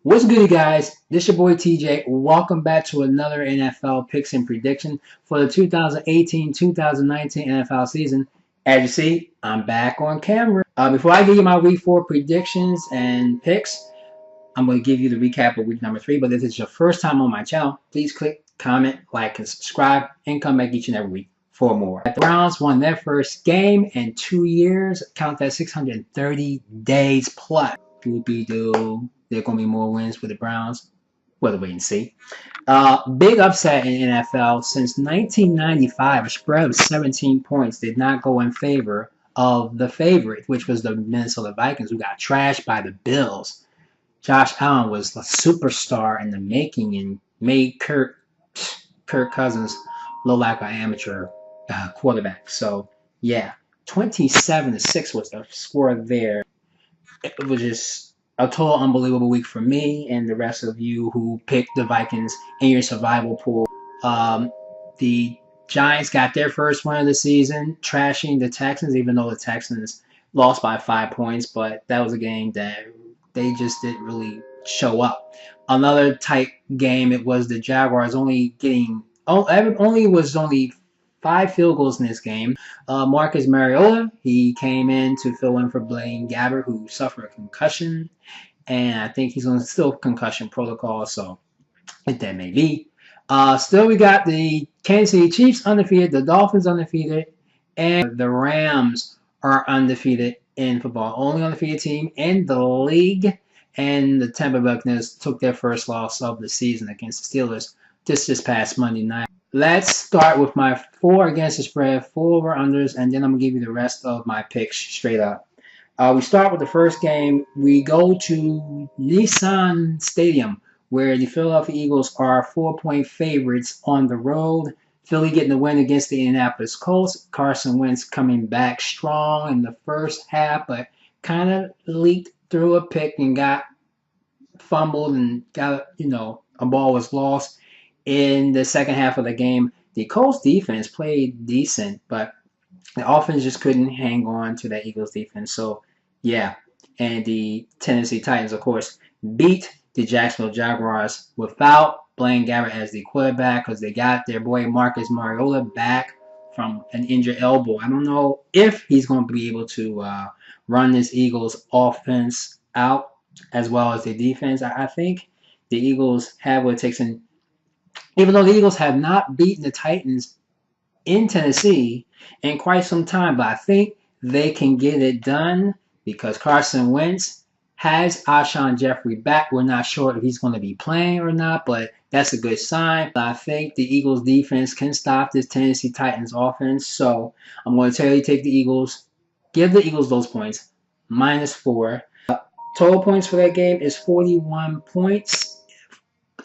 What's good, you guys? This your boy TJ. Welcome back to another NFL picks and prediction for the 2018-2019 NFL season. As you see, I'm back on camera. Before I give you my week 4 predictions and picks, I'm going to give you the recap of week number 3. But if it's your first time on my channel, please click, comment, like, and subscribe, and come back each and every week for more. The Browns won their first game in 2 years. Count that 630 days plus. Doopy-doo. There are going to be more wins for the Browns. We'll wait and see. Big upset in NFL. Since 1995, a spread of 17 points did not go in favor of the favorite, which was the Minnesota Vikings, who got trashed by the Bills. Josh Allen was a superstar in the making and made Kirk Cousins look like an amateur quarterback. So, yeah, 27-6 was the score there. It was just a total unbelievable week for me and the rest of you who picked the Vikings in your survival pool. The Giants got their first win of the season, trashing the Texans, even though the Texans lost by 5 points. But that was a game that they just didn't really show up. Another tight game. It was the Jaguars only 5 field goals in this game. Marcus Mariota, he came in to fill in for Blaine Gabbert, who suffered a concussion, and I think he's on still concussion protocol, so if that may be. Still, we got the Kansas City Chiefs undefeated, the Dolphins undefeated, and the Rams are undefeated in football. Only undefeated team in the league, and the Tampa Bay Buccaneers took their first loss of the season against the Steelers this past Monday night. Let's start with my 4 against the spread, 4 over-unders, and then I'm going to give you the rest of my picks straight up. We start with the first game. We go to Nissan Stadium, where the Philadelphia Eagles are 4-point favorites on the road. Philly getting the win against the Indianapolis Colts. Carson Wentz coming back strong in the first half, but kind of leaked through a pick and got fumbled and got, a ball was lost. In the second half of the game, the Colts defense played decent, but the offense just couldn't hang on to that Eagles defense. So, yeah. And the Tennessee Titans, of course, beat the Jacksonville Jaguars without Blaine Gabbert as the quarterback because they got their boy Marcus Mariota back from an injured elbow. I don't know if he's going to be able to run this Eagles offense out as well as the defense. I think the Eagles have what it takes in. Even though the Eagles have not beaten the Titans in Tennessee in quite some time, but I think they can get it done because Carson Wentz has Alshon Jeffrey back. We're not sure if he's going to be playing or not, but that's a good sign. I think the Eagles defense can stop this Tennessee Titans offense. So I'm going to tell you to take the Eagles. Give the Eagles those points. -4. Total points for that game is 41 points.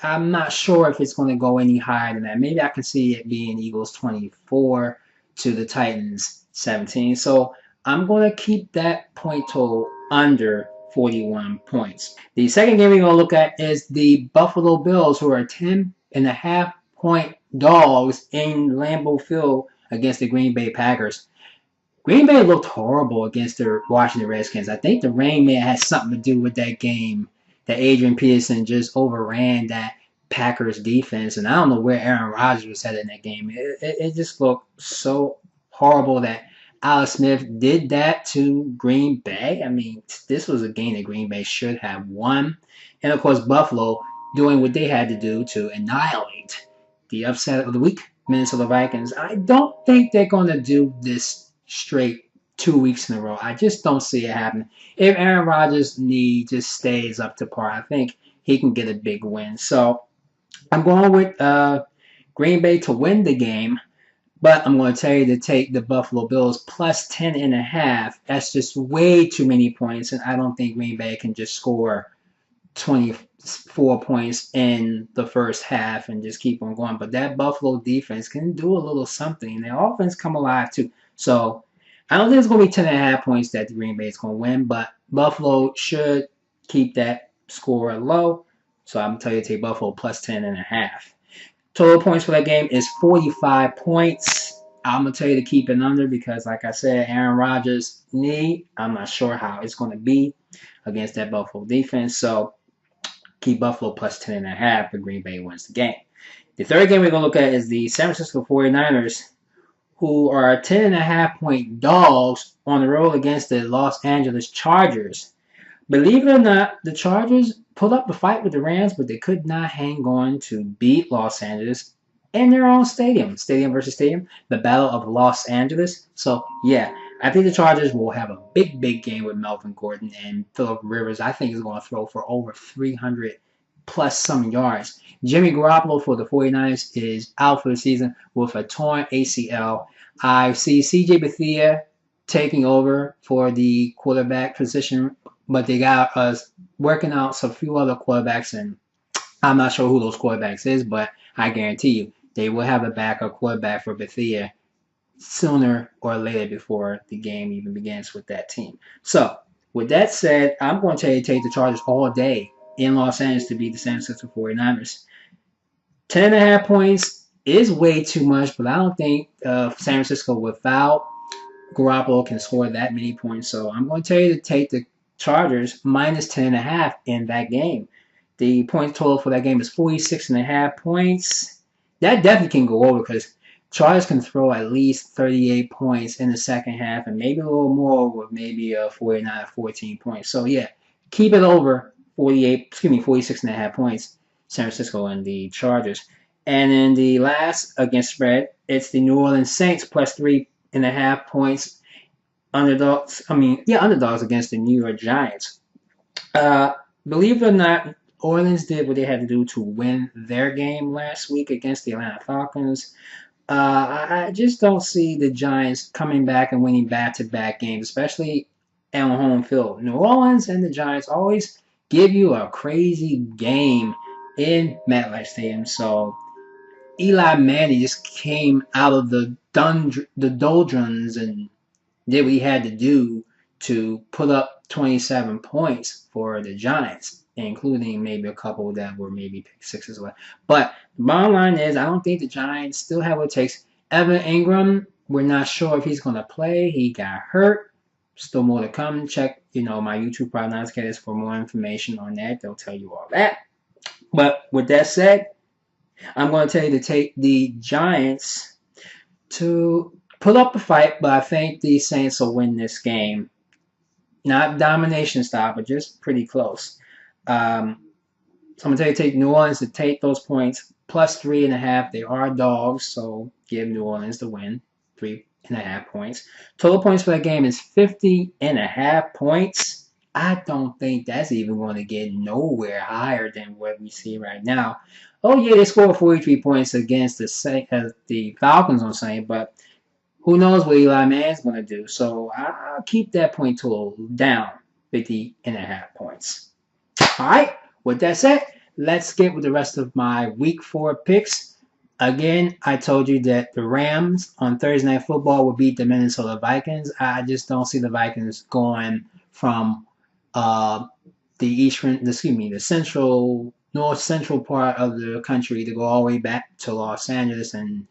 I'm not sure if it's going to go any higher than that. Maybe I can see it being Eagles 24 to the Titans 17. So I'm going to keep that point total under 41 points. The second game we're going to look at is the Buffalo Bills, who are 10.5-point dogs in Lambeau Field against the Green Bay Packers. Green Bay looked horrible against the Washington Redskins. I think the rain may have had something to do with that game. That Adrian Peterson just overran that Packers defense, and I don't know where Aaron Rodgers was headed in that game. It just looked so horrible that Alex Smith did that to Green Bay. I mean, this was a game that Green Bay should have won. And, of course, Buffalo doing what they had to do to annihilate the upset of the week, Minnesota Vikings. I don't think they're going to do this straight 2 weeks in a row. I just don't see it happening. If Aaron Rodgers' knee just stays up to par, I think he can get a big win. So I'm going with Green Bay to win the game, but I'm going to tell you to take the Buffalo Bills plus 10.5. That's just way too many points, and I don't think Green Bay can just score 24 points in the first half and just keep on going. But that Buffalo defense can do a little something, and their offense come alive too. So I don't think it's going to be 10.5 points that the Green Bay is going to win, but Buffalo should keep that score low. So I'm going to tell you to take Buffalo plus 10.5. Total points for that game is 45 points. I'm going to tell you to keep it under because, like I said, Aaron Rodgers' knee, I'm not sure how it's going to be against that Buffalo defense. So keep Buffalo plus 10.5, but Green Bay wins the game. The third game we're going to look at is the San Francisco 49ers, who are 10.5-point dogs on the road against the Los Angeles Chargers. Believe it or not, the Chargers put up a fight with the Rams, but they could not hang on to beat Los Angeles in their own stadium. Stadium versus stadium, the Battle of Los Angeles. So, yeah, I think the Chargers will have a big, big game with Melvin Gordon, and Phillip Rivers, I think, is going to throw for over 300 plus some yards. Jimmy Garoppolo for the 49ers is out for the season with a torn ACL. I see CJ Beathard taking over for the quarterback position, but they got us working out some few other quarterbacks, and I'm not sure who those quarterbacks is, but I guarantee you they will have a backup quarterback for Beathard sooner or later before the game even begins with that team. So, with that said, I'm going to tell you to take the Chargers all day in Los Angeles to beat the San Francisco 49ers. 10.5 points is way too much, but I don't think San Francisco without Garoppolo can score that many points. So I'm going to tell you to take the Chargers minus 10.5 in that game. The point total for that game is 46.5 points. That definitely can go over because Chargers can throw at least 38 points in the second half and maybe a little more with maybe a 49 or 14 points. So yeah, keep it over 46.5 points, San Francisco and the Chargers. And then the last against spread, it's the New Orleans Saints plus 3.5 points. Underdogs against the New York Giants. Believe it or not, Orleans did what they had to do to win their game last week against the Atlanta Falcons. I just don't see the Giants coming back and winning back-to-back games, especially on home field. New Orleans and the Giants always give you a crazy game in MetLife Stadium. So Eli Manning just came out of the doldrums and did what he had to do to put up 27 points for the Giants, including maybe a couple that were maybe pick sixes as well. But the bottom line is, I don't think the Giants still have what it takes. Evan Ingram, we're not sure if he's going to play. He got hurt. Still more to come. Check, my YouTube prognosticators for more information on that. They'll tell you all that. But with that said, I'm going to tell you to take the Giants to put up a fight, but I think the Saints will win this game. Not domination style, but just pretty close. So I'm going to tell you to take New Orleans to take those points, plus 3.5. They are dogs, so give New Orleans the win, 3.5 points. Total points for that game is 50.5 points. I don't think that's even going to get nowhere higher than what we see right now. Oh, yeah, they scored 43 points against the Falcons on Sunday, but who knows what Eli Manning's going to do. So I'll keep that point total down, 50.5 points. All right, with that said, let's get with the rest of my Week 4 picks. Again, I told you that the Rams on Thursday Night Football will beat the Minnesota Vikings. I just don't see the Vikings going from the north central part of the country to go all the way back to Los Angeles and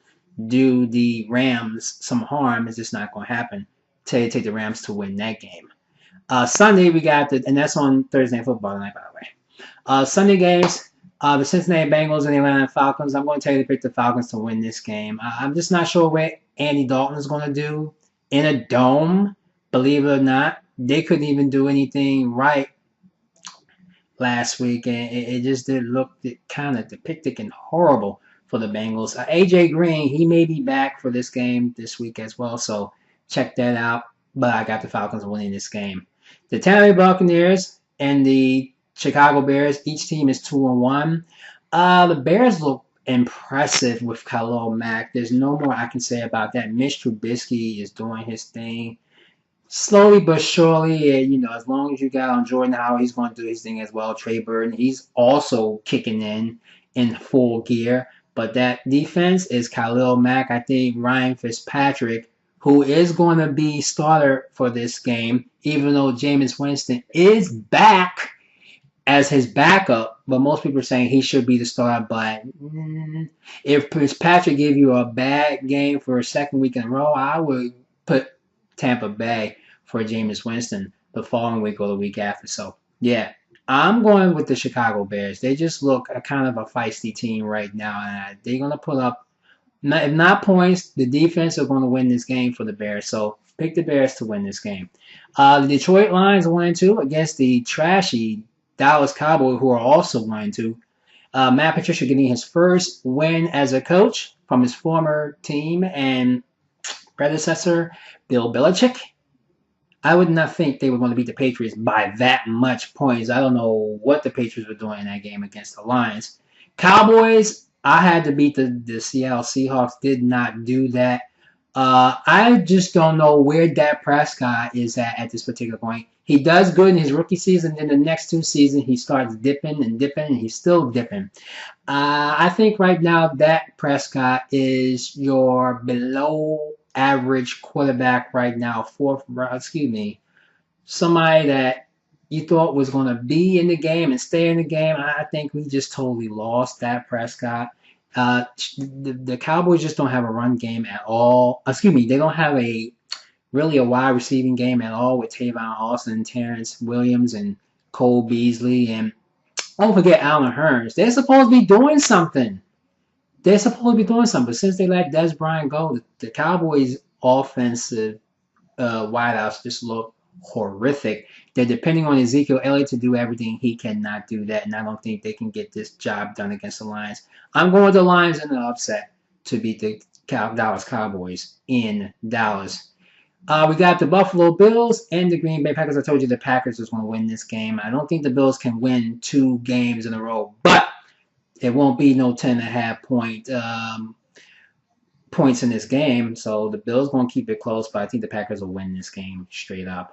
do the Rams some harm. It's just not going to happen. Take the Rams to win that game. Sunday we got and that's on Thursday Night Football night, by the way. Sunday games, the Cincinnati Bengals and the Atlanta Falcons. I'm going to tell you to pick the Falcons to win this game. I'm just not sure what Andy Dalton is going to do in a dome. Believe it or not, they couldn't even do anything right last week, and it just did look kind of depictic and horrible for the Bengals. AJ Green, he may be back for this game this week as well, so check that out. But I got the Falcons winning this game. The Tampa Bay Buccaneers and the Chicago Bears, each team is 2-1. The Bears look impressive with Khalil Mack. There's no more I can say about that. Mitch Trubisky is doing his thing. Slowly but surely, as long as you got on Jordan Howard, he's going to do his thing as well. Trey Burton, he's also kicking in full gear. But that defense is Khalil Mack. I think Ryan Fitzpatrick, who is going to be starter for this game, even though Jameis Winston is back as his backup. But most people are saying he should be the starter. But if Fitzpatrick give you a bad game for a second week in a row, I would put Tampa Bay for Jameis Winston the following week or the week after. So, yeah, I'm going with the Chicago Bears. They just look a kind of a feisty team right now, and they're going to put up, if not points, the defense are going to win this game for the Bears. So pick the Bears to win this game. The Detroit Lions 1-2 against the trashy Dallas Cowboys, who are also 1-2. Matt Patricia getting his first win as a coach from his former team and predecessor, Bill Belichick. I would not think they were going to beat the Patriots by that much points. I don't know what the Patriots were doing in that game against the Lions. Cowboys, I had to beat the Seattle Seahawks. Did not do that. I just don't know where Dak Prescott is at this particular point. He does good in his rookie season. Then the next 2 seasons, he starts dipping, and he's still dipping. I think right now Dak Prescott is your below average quarterback right now. Somebody that you thought was going to be in the game and stay in the game. I think we just totally lost Dak Prescott. The Cowboys just don't have a run game at all. They don't have a wide receiving game at all with Tavon Austin, Terrence Williams, and Cole Beasley. And don't forget Allen Hurns. They're supposed to be doing something. But since they let Des Bryant go, the Cowboys' offensive wideouts just look horrific. They're depending on Ezekiel Elliott to do everything. He cannot do that, and I don't think they can get this job done against the Lions. I'm going with the Lions in the upset to beat the Dallas Cowboys in Dallas. We got the Buffalo Bills and the Green Bay Packers. I told you the Packers was going to win this game. I don't think the Bills can win 2 games in a row, but it won't be no 10.5 points in this game. So the Bills going to keep it close, but I think the Packers will win this game straight up.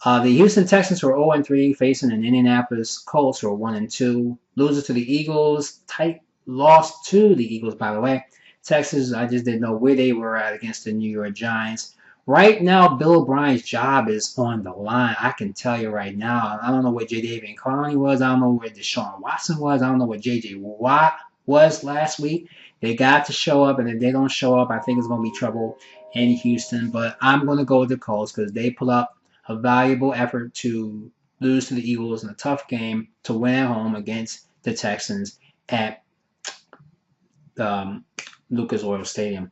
The Houston Texans were 0-3, facing an Indianapolis Colts who are 1-2. Losers to the Eagles. Tight loss to the Eagles, by the way. Texans, I just didn't know where they were at against the New York Giants. Right now, Bill O'Brien's job is on the line. I can tell you right now. I don't know where Jadeveon Clowney was. I don't know where Deshaun Watson was. I don't know where J.J. Watt was last week. They got to show up, and if they don't show up, I think it's going to be trouble in Houston. But I'm going to go with the Colts because they put up a valuable effort to lose to the Eagles in a tough game to win at home against the Texans at Lucas Oil Stadium.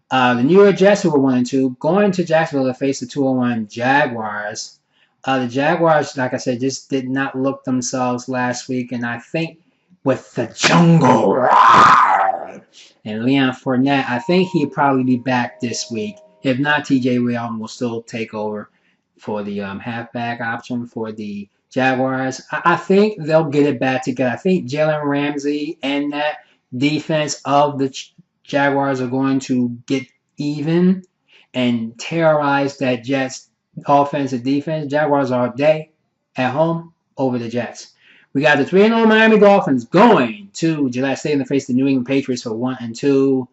The New York Jets, who were 1-2, going to Jacksonville to face the 2-1 Jaguars. The Jaguars, like I said, just did not look themselves last week, and I think with the jungle and Leon Fournette, I think he'll probably be back this week. If not, TJ Watt will still take over for the halfback option for the Jaguars. I think they'll get it back together. I think Jalen Ramsey and that defense of the Jaguars are going to get even and terrorize that Jets offensive defense. Jaguars are day at home over the Jets. We got the 3-0 Miami Dolphins going to Gillette Stadium to face the New England Patriots for 1-2.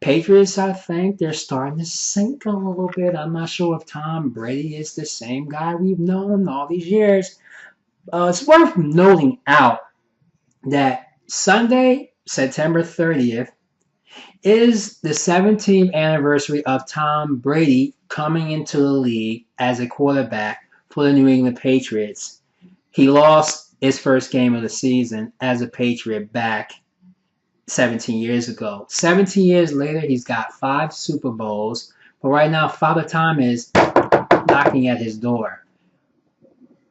Patriots, I think they're starting to sink a little bit. I'm not sure if Tom Brady is the same guy we've known all these years. It's worth noting out that Sunday, September 30th, is the 17th anniversary of Tom Brady coming into the league as a quarterback for the New England Patriots. He lost his first game of the season as a Patriot back 17 years ago. 17 years later, he's got 5 Super Bowls, but right now, Father Time is knocking at his door.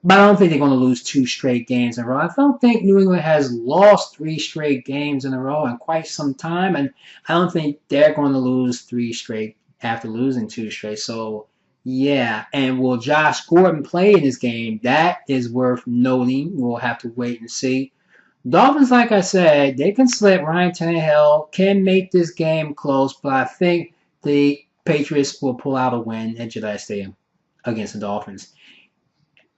But I don't think they're going to lose 2 straight games in a row. I don't think New England has lost 3 straight games in a row in quite some time, and I don't think they're going to lose 3 straight after losing 2 straight. So, yeah. And will Josh Gordon play in this game? That is worth noting. We'll have to wait and see. Dolphins, like I said, they can slip. Ryan Tannehill can make this game close, but I think the Patriots will pull out a win at Gillette Stadium against the Dolphins.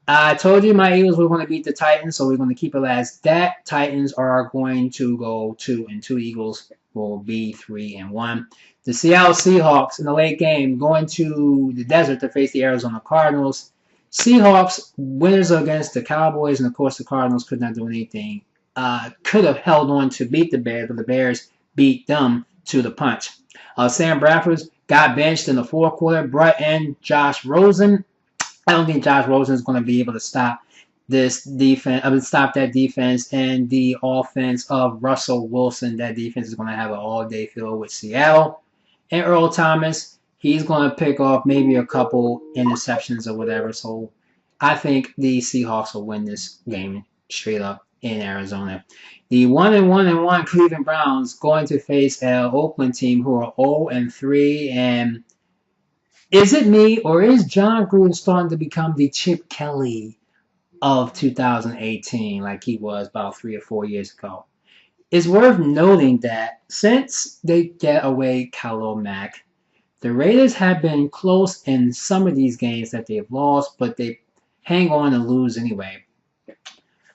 I told you my Eagles were going to beat the Titans, so we're going to keep it as that. Titans are going to go 2-2. Eagles will be 3-1. The Seattle Seahawks in the late game going to the desert to face the Arizona Cardinals. Seahawks winners against the Cowboys, and of course the Cardinals could not do anything. Could have held on to beat the Bears, but the Bears beat them to the punch. Sam Bradford got benched in the 4th quarter, brought in Josh Rosen. I don't think Josh Rosen is going to be able to stop this defense, stop that defense and the offense of Russell Wilson. That defense is going to have an all-day field with Seattle. And Earl Thomas, he's going to pick off maybe a couple interceptions or whatever. So I think the Seahawks will win this game straight up in Arizona. The 1-1 Cleveland Browns going to face an Oakland team who are 0-3. And is it me or is John Gruden starting to become the Chip Kelly of 2018 like he was about 3 or 4 years ago? It's worth noting that since they get away Khalil Mack, the Raiders have been close in some of these games that they've lost, but they hang on and lose anyway.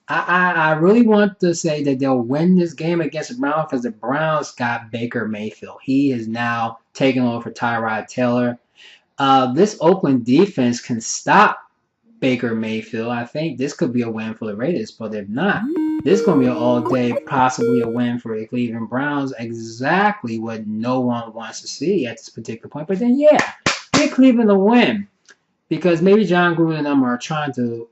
I really want to say that they'll win this game against the Browns because the Browns got Baker Mayfield. He is now taking over for Tyrod Taylor. This Oakland defense can stop Baker Mayfield. I think this could be a win for the Raiders, but if not, this is going to be an all-day, possibly a win for the Cleveland Browns. Exactly what no one wants to see at this particular point. But then, yeah, give Cleveland a win because maybe John Gruden and them are trying to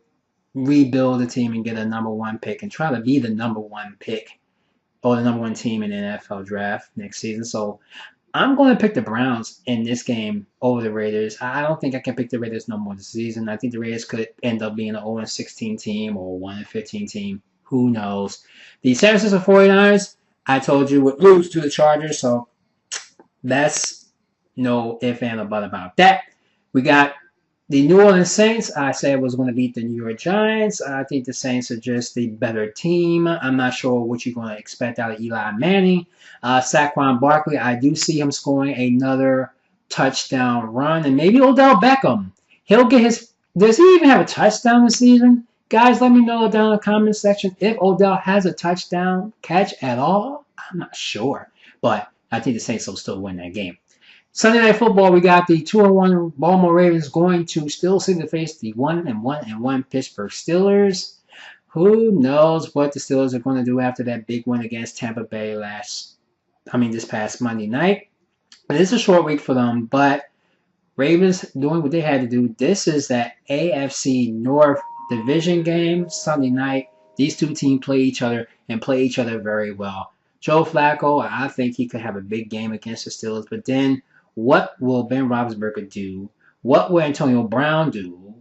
rebuild the team and get a number one pick and try to be the number one pick or the number one team in the NFL draft next season. So I'm going to pick the Browns in this game over the Raiders. I don't think I can pick the Raiders no more this season. I think the Raiders could end up being an 0-16 team or a 1-15 team. Who knows? The San Francisco 49ers, I told you, would lose to the Chargers, so that's no if and a but about that. We got the New Orleans Saints. I said was going to beat the New York Giants. I think the Saints are just the better team. I'm not sure what you're going to expect out of Eli Manning. Saquon Barkley, I do see him scoring another touchdown run. And maybe Odell Beckham. He'll get his... Does he even have a touchdown this season? Guys, let me know down in the comment section if Odell has a touchdown catch at all. I'm not sure. But I think the Saints will still win that game. Sunday Night Football, we got the 2-1 Baltimore Ravens going to still see the face the 1-1 Pittsburgh Steelers. Who knows what the Steelers are going to do after that big win against Tampa Bay this past Monday night. But it's a short week for them, but Ravens doing what they had to do. This is that AFC North division game Sunday night. These two teams play each other and play each other very well. Joe Flacco, I think he could have a big game against the Steelers, but then what will Ben Roethlisberger do? What will Antonio Brown do?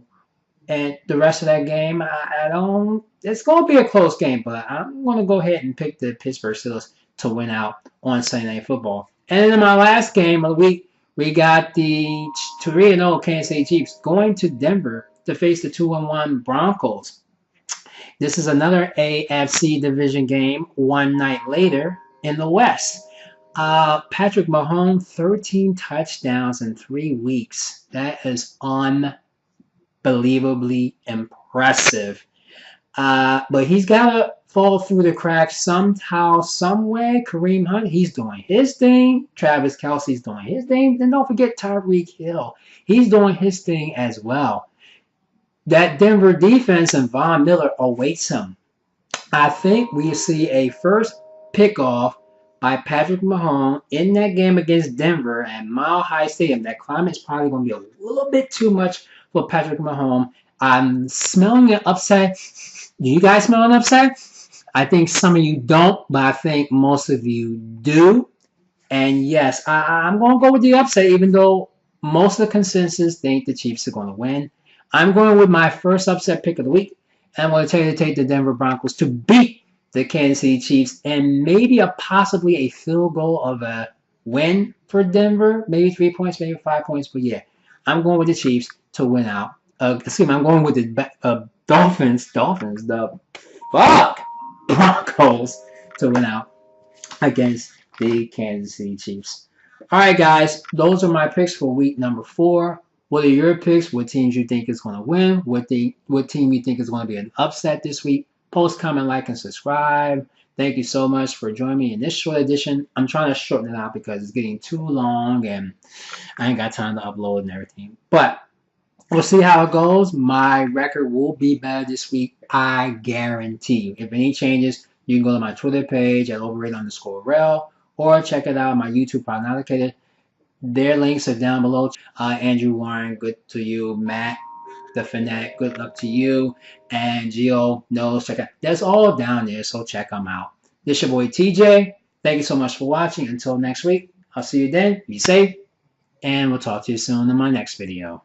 And the rest of that game, I don't... It's going to be a close game, but I'm going to go ahead and pick the Pittsburgh Steelers to win out on Sunday Night Football. And in my last game of the week, we got the 3-0 Kansas City Chiefs going to Denver to face the 2-1 Broncos. This is another AFC division game one night later in the West. Patrick Mahomes, 13 touchdowns in 3 weeks. That is unbelievably impressive. But he's got to fall through the cracks somehow, someway. Kareem Hunt, he's doing his thing. Travis Kelce's doing his thing. Then don't forget Tyreek Hill. He's doing his thing as well. That Denver defense and Von Miller awaits him. I think we see a first pickoff by Patrick Mahomes in that game against Denver at Mile High Stadium. That climate is probably going to be a little bit too much for Patrick Mahomes. I'm smelling an upset. Do you guys smell an upset? I think some of you don't, but I think most of you do. And yes, I'm going to go with the upset, even though most of the consensus think the Chiefs are going to win. I'm going with my first upset pick of the week. And I'm going to tell you to take the Denver Broncos to beat the Kansas City Chiefs and maybe possibly a field goal of a win for Denver. Maybe 3 points, maybe 5 points. But yeah, I'm going with the Chiefs to win out. I'm going with the Dolphins, the Broncos to win out against the Kansas City Chiefs. All right, guys, those are my picks for week number 4. What are your picks? What teams you think is going to win? What team you think is going to be an upset this week? Post, comment, like, and subscribe. Thank you so much for joining me in this short edition. I'm trying to shorten it out because it's getting too long and I ain't got time to upload and everything. But we'll see how it goes. My record will be better this week. I guarantee you. If any changes, you can go to my Twitter page at overrated_rel or check it out on my YouTube Prognosticated. Their links are down below. Andrew Warren, good to you. Matt, the Fanatic, good luck to you. And Geo knows, check out. That's all down there, so check them out. This your boy TJ. Thank you so much for watching. Until next week, I'll see you then. Be safe, and we'll talk to you soon in my next video.